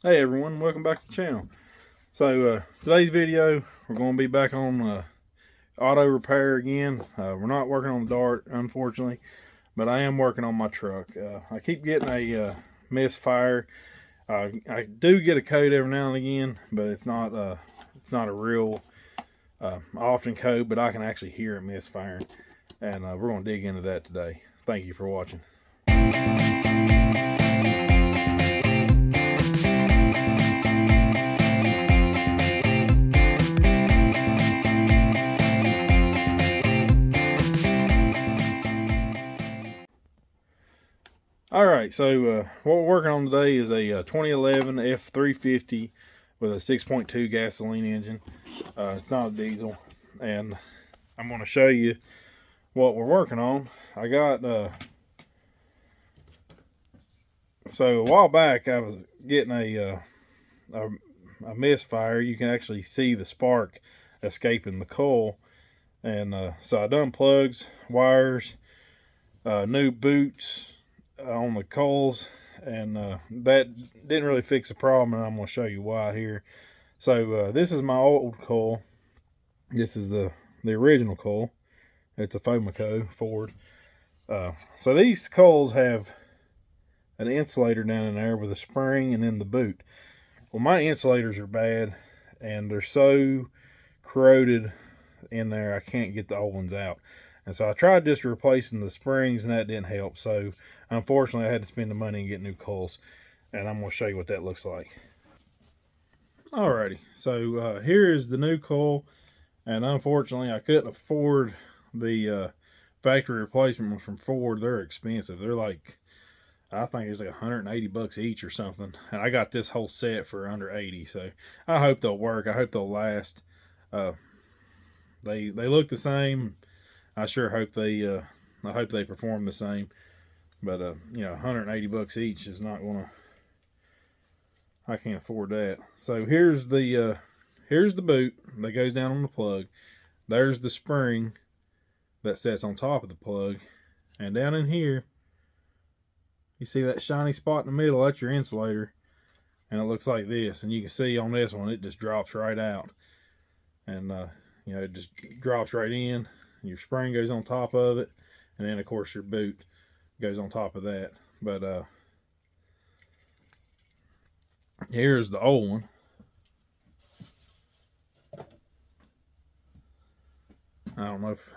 Hey everyone, welcome back to the channel. So today's video, we're going to be back on auto repair again. We're not working on the Dart, unfortunately, but I am working on my truck. I keep getting a misfire. I do get a code every now and again, but it's not a real often code, but I can actually hear it misfiring, and we're going to dig into that today. Thank you for watching. Alright, so what we're working on today is a 2011 F350 with a 6.2 gasoline engine. It's not a diesel, and I'm going to show you what we're working on. I got, so a while back I was getting a misfire. You can actually see the spark escaping the coil, and so I done plugs, wires, new boots on the coils, and that didn't really fix the problem, and I'm going to show you why here. So this is my old coil. This is the original coil. It's a Fomaco Ford. So these coils have an insulator down in there with a spring and then the boot. Well, my insulators are bad, and they're so corroded in there I can't get the old ones out. And so I tried just replacing the springs, and that didn't help. So unfortunately I had to spend the money and get new coils, and I'm going to show you what that looks like. Alrighty, so here is the new coil, and unfortunately I couldn't afford the factory replacement ones from Ford. They're expensive. They're like, I think it's like 180 bucks each or something, and I got this whole set for under 80. So I hope they'll work. I hope they'll last. They look the same. I sure hope they perform the same. But 180 bucks each is not gonna. I can't afford that. So here's the boot that goes down on the plug. There's the spring that sits on top of the plug, and down in here, you see that shiny spot in the middle? That's your insulator, and it looks like this. And you can see on this one, it just drops right out, and it just drops right in. Your spring goes on top of it, and then of course your boot goes on top of that. But here's the old one. I don't know if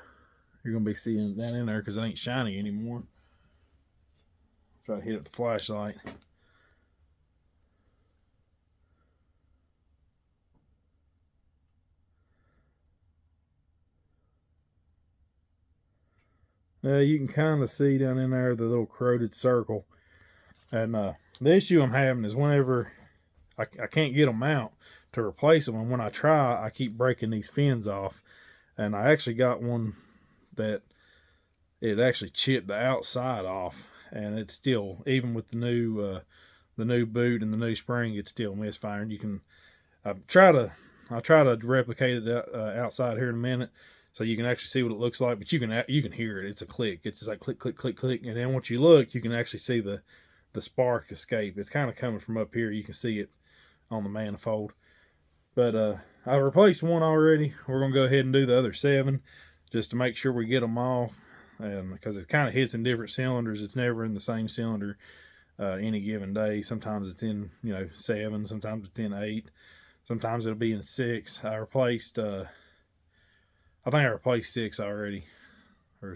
you're gonna be seeing that in there because it ain't shiny anymore. Try to hit it with the flashlight. You can kind of see down in there the little corroded circle. And the issue I'm having is whenever I can't get them out to replace them, and when I try, I keep breaking these fins off. And I actually got one that it actually chipped the outside off, and it's still, even with the new boot and the new spring, it's still misfiring. You can I'll try to replicate it outside here in a minute, so you can actually see what it looks like. But you can hear it. It's a click. It's just like click, click, click, click. And then once you look, you can actually see the spark escape. It's kind of coming from up here. You can see it on the manifold. But I replaced one already. We're gonna go ahead and do the other 7 just to make sure we get them off, and because it kind of hits in different cylinders. It's never in the same cylinder any given day. Sometimes it's in 7, sometimes it's in 8, sometimes it'll be in 6. I think I replaced 6 already, or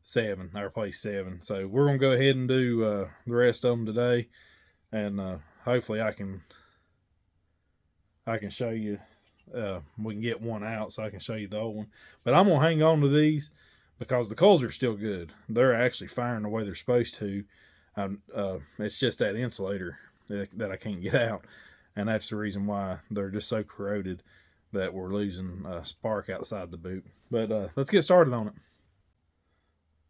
7. I replaced 7. So we're gonna go ahead and do the rest of them today, and hopefully I can show you. We can get one out so I can show you the old one. But I'm gonna hang on to these because the coils are still good. They're actually firing the way they're supposed to. It's just that insulator that I can't get out, and that's the reason why they're just so corroded that we're losing spark outside the boot. But let's get started on it.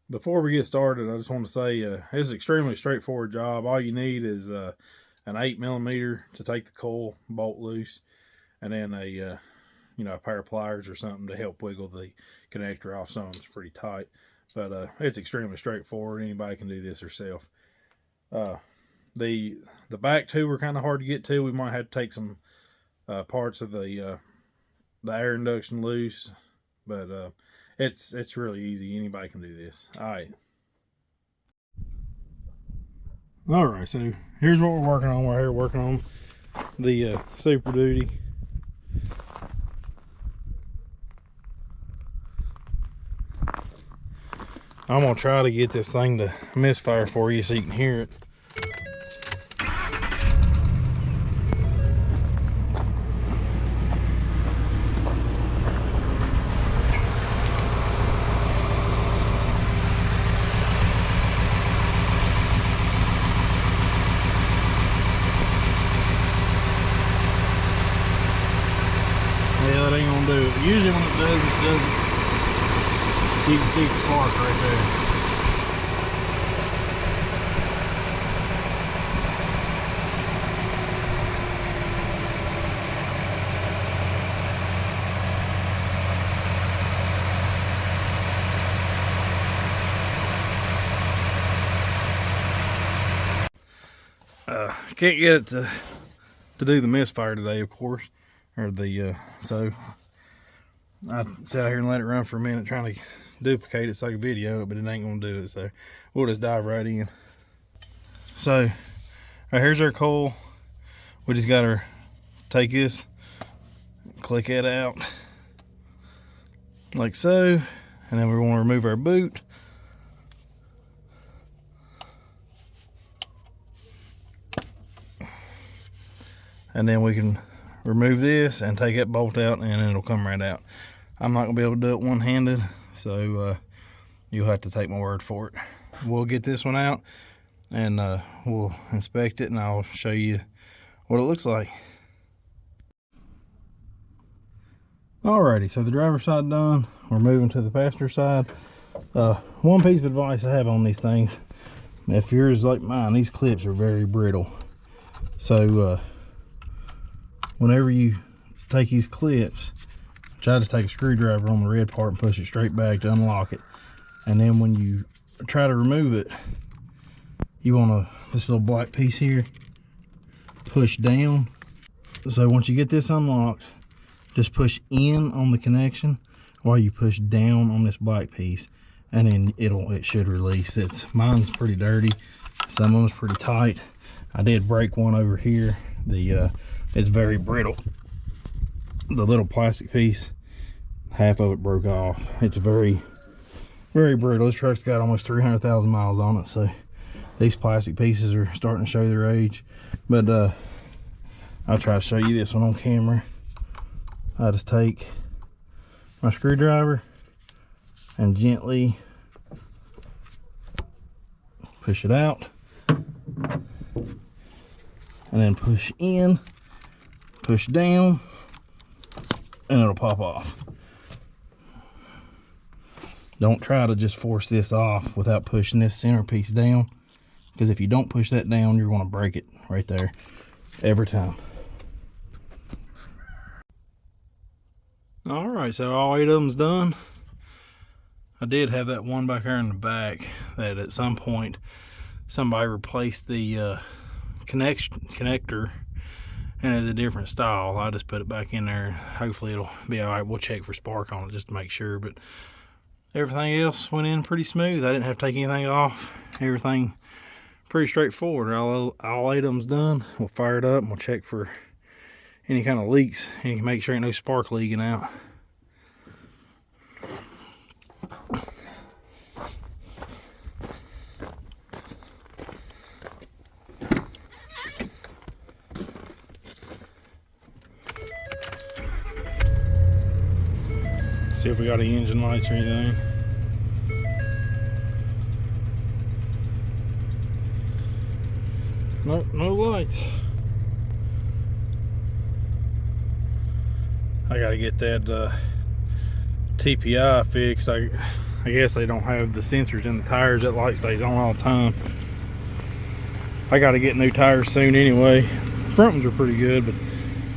Before we get started, I just want to say it's an extremely straightforward job. All you need is an 8mm to take the coil bolt loose, and then a pair of pliers or something to help wiggle the connector off. Some of them's pretty tight, but it's extremely straightforward. Anybody can do this themselves. The The back two were kind of hard to get to. We might have to take some parts of the air induction loose, but it's really easy. Anybody can do this. All right, so here's what we're working on. We're here working on the Super Duty. I'm gonna try to get this thing to misfire for you so you can hear it. Yeah, that ain't gonna do it. Usually when it does, it doesn't. You can see the spark right there. Can't get it to do the misfire today, of course, or the so I sat here and let it run for a minute trying to duplicate it so I could video it, but it ain't gonna do it, so we'll just dive right in. So right here's our coil. We just gotta take this, click it out like so, and then we want to remove our boot. And then we can remove this and take that bolt out, and it'll come right out. I'm not gonna be able to do it one-handed, so you'll have to take my word for it. We'll get this one out and we'll inspect it, and I'll show you what it looks like. Alrighty, so the driver's side done. We're moving to the passenger side. One piece of advice I have on these things, if yours like mine, these clips are very brittle. So whenever you take these clips, try to take a screwdriver on the red part and push it straight back to unlock it. And then when you try to remove it, you want this little black piece here, push down. So once you get this unlocked, just push in on the connection while you push down on this black piece, and then it should release. Mine's pretty dirty, some of them's pretty tight. I did break one over here. It's very brittle. The little plastic piece, half of it broke off. It's very, very brittle. This truck's got almost 300,000 miles on it, so these plastic pieces are starting to show their age. But I'll try to show you this one on camera. I just take my screwdriver and gently push it out, and then push in, push down, and it'll pop off. Don't try to just force this off without pushing this center piece down, because if you don't push that down, you're going to break it right there every time. All right, so all 8 of them's done. I did have that one back there in the back that at some point somebody replaced the connector, and it's a different style. I just put it back in there. Hopefully it'll be all right. We'll check for spark on it just to make sure, but everything else went in pretty smooth. I didn't have to take anything off. Everything pretty straightforward. All 8 of them's done. We'll fire it up and we'll check for any kind of leaks, and you can make sure ain't no spark leaking out. See if we got any engine lights or anything. Nope, no lights. I gotta get that TPI fixed. I guess they don't have the sensors in the tires. That light stays on all the time. I gotta get new tires soon anyway. Front ones are pretty good, but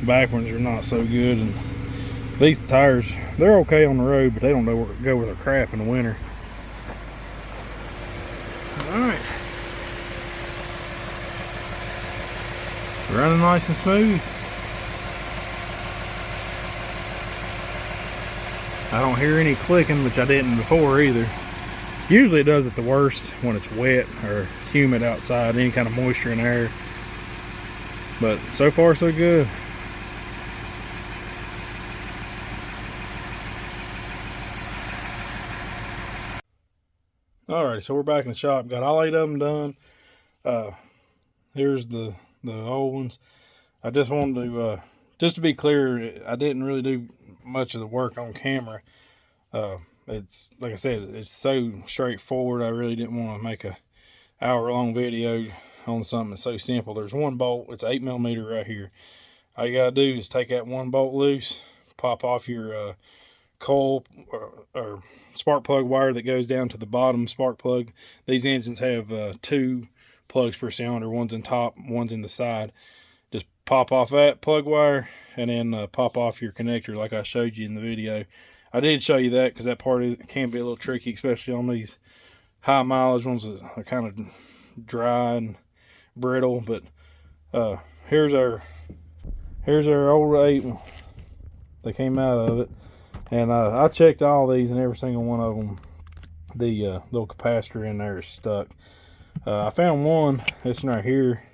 back ones are not so good. And these tires, they're okay on the road, but they don't go with their crap in the winter. All right. Running nice and smooth. I don't hear any clicking, which I didn't before either. Usually it does at the worst when it's wet or humid outside, any kind of moisture in the air. But so far so good. Alright, so we're back in the shop. Got all 8 of them done. Here's the old ones. I just wanted to, just to be clear, I didn't really do much of the work on camera. It's, like I said, it's so straightforward. I really didn't want to make a hour-long video on something that's so simple. There's one bolt. It's 8mm right here. All you gotta do is take that one bolt loose, pop off your coil or spark plug wire that goes down to the bottom spark plug. These engines have 2 plugs per cylinder. One's in top, one's in the side. Just pop off that plug wire and then pop off your connector like I showed you in the video. I did show you that because that part can be a little tricky, especially on these high mileage ones that are kind of dry and brittle. But here's our old 8 one that came out of it, and I checked all these, and every single one of them, the little capacitor in there is stuck. I found one, this one right here,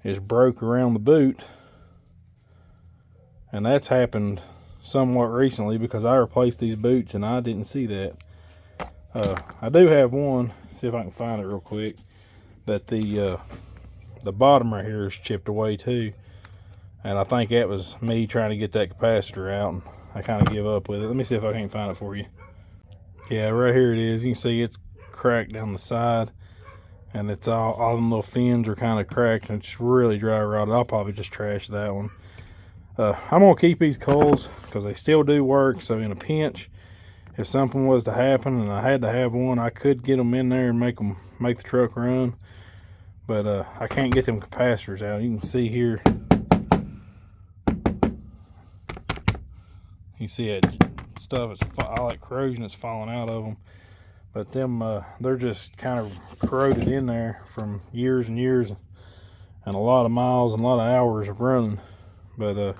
is broke around the boot, and that's happened somewhat recently because I replaced these boots and I didn't see that. I do have one, see if I can find it real quick, that the bottom right here is chipped away too, and I think that was me trying to get that capacitor out, and I kind of give up with it. Let me see if I can find it for you. Yeah, right here it is. You can see it's cracked down the side, and it's all them little fins are kind of cracked, and it's really dry rotted. I'll probably just trash that one. I'm gonna keep these coils because they still do work, so in a pinch, if something was to happen and I had to have one, I could get them in there and make the truck run. But I can't get them capacitors out. You can see here, you see that stuff, all that corrosion that's falling out of them. But them, they're just kind of corroded in there from years and years and a lot of miles and a lot of hours of running. But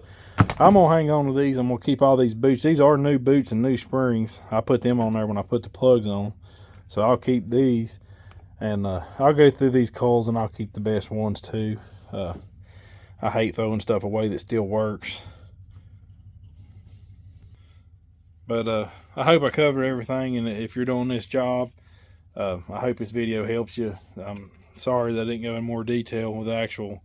I'm gonna hang on to these. I'm gonna keep all these boots. These are new boots and new springs. I put them on there when I put the plugs on, so I'll keep these, and I'll go through these coils and I'll keep the best ones too. I hate throwing stuff away that still works. But I hope I covered everything, and if you're doing this job, I hope this video helps you. I'm sorry that I didn't go in more detail with the actual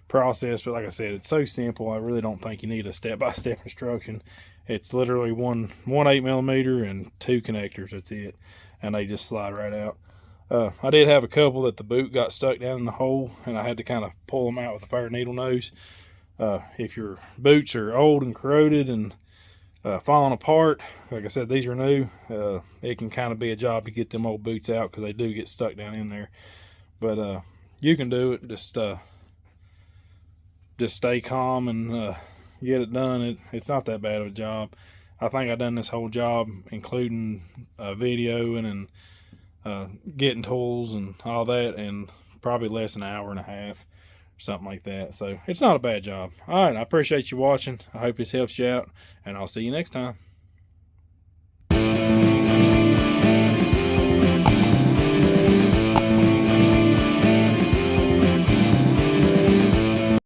process, but like I said, it's so simple. I really don't think you need a step-by-step instruction. It's literally one 8mm and 2 connectors. That's it, and they just slide right out. I did have a couple that the boot got stuck down in the hole, and I had to kind of pull them out with a pair of needle nose. If your boots are old and corroded and falling apart, like I said, these are new, it can kind of be a job to get them old boots out because they do get stuck down in there. But you can do it. Just stay calm and get it done. It's not that bad of a job. I think I've done this whole job, including videoing and getting tools and all that, in probably less than an hour and a half, something like that. So it's not a bad job. All right, I appreciate you watching. I hope this helps you out, and I'll see you next time.